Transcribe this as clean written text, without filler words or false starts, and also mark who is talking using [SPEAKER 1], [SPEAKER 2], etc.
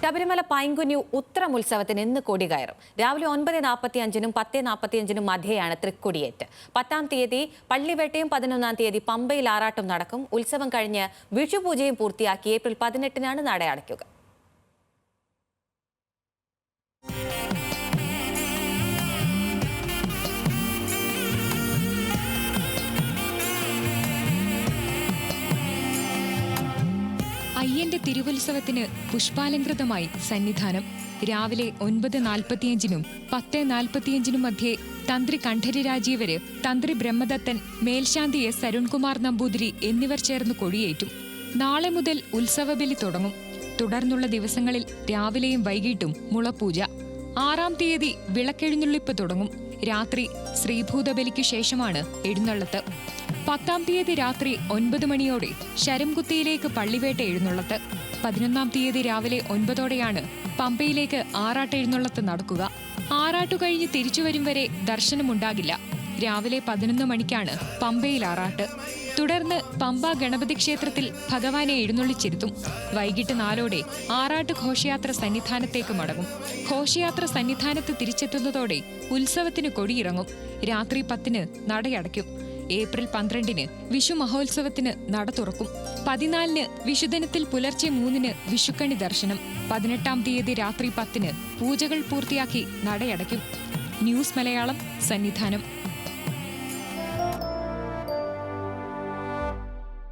[SPEAKER 1] ശബരിമല പൈങ്കുനി ഉത്രം ഉത്സവത്തിന് ഇന്ന് കൊടി കയറും. രാവിലെ 9:45-നും 10:45-നും മധ്യയാണ് തൃക്കൊടിയേറ്റ്. 10-ാം തീയതി പള്ളിവേട്ടയും 11-ാം തീയതി പമ്പയിൽ ആറാട്ടും നടക്കും. ഉത്സവം കഴിഞ്ഞ് വിഷുപൂജയും പൂർത്തിയാക്കി ഏപ്രിൽ 18-നാണ് നട അടയ്ക്കുക.
[SPEAKER 2] അയ്യന്റെ തിരുവുത്സവത്തിന് പുഷ്പാലങ്കൃതമായി സന്നിധാനം. രാവിലെ 9:45-നും 10:45-നും മധ്യേ തന്ത്രി കണ്ഠരി രാജീവര്, തന്ത്രി ബ്രഹ്മദത്തൻ, മേൽശാന്തി എസ് അരുൺകുമാർ നമ്പൂതിരി എന്നിവർ ചേർന്ന് കൊടിയേറ്റും. നാളെ മുതൽ ഉത്സവബലി തുടങ്ങും. തുടർന്നുള്ള ദിവസങ്ങളിൽ രാവിലെയും വൈകിട്ടും മുളപൂജ. 6-ാം തീയതി വിളക്കെഴുന്നള്ളിപ്പ് തുടങ്ങും. രാത്രി ശ്രീഭൂതബലിക്ക് ശേഷമാണ് എഴുന്നള്ളത്ത്. 10-ാം തീയതി രാത്രി 9 മണിയോടെ ശരംകുത്തിയിലേക്ക് പള്ളിവേട്ട എഴുന്നള്ളത്ത്. 11-ാം തീയതി രാവിലെ 9-ഓടെയാണ് പമ്പയിലേക്ക് ആറാട്ട് എഴുന്നള്ളത്ത് നടക്കുക. ആറാട്ടു കഴിഞ്ഞ് തിരിച്ചുവരും വരെ ദർശനമുണ്ടാകില്ല. രാവിലെ 11 മണിക്കാണ് പമ്പയിൽ ആറാട്ട്. തുടർന്ന് പമ്പ ഗണപതി ക്ഷേത്രത്തിൽ ഭഗവാനെ എഴുന്നള്ളിച്ചിരുത്തും. വൈകിട്ട് 4-ഓടെ ആറാട്ട് ഘോഷയാത്ര സന്നിധാനത്തേക്ക് മടങ്ങും. ഘോഷയാത്ര സന്നിധാനത്ത് തിരിച്ചെത്തുന്നതോടെ ഉത്സവത്തിന് കൊടിയിറങ്ങും. രാത്രി 10-ന് നടയടയ്ക്കും. ഏപ്രിൽ 12-ന് വിഷു മഹോത്സവത്തിന് നട തുറക്കും. 14-ന് വിഷുദിനത്തിൽ പുലർച്ചെ 3-ന് വിഷുക്കണി ദർശനം. 18-ാം തീയതി രാത്രി 10-ന് പൂജകൾ പൂർത്തിയാക്കി നടയടയ്ക്കും. ന്യൂസ് മലയാളം, സന്നിധാനം.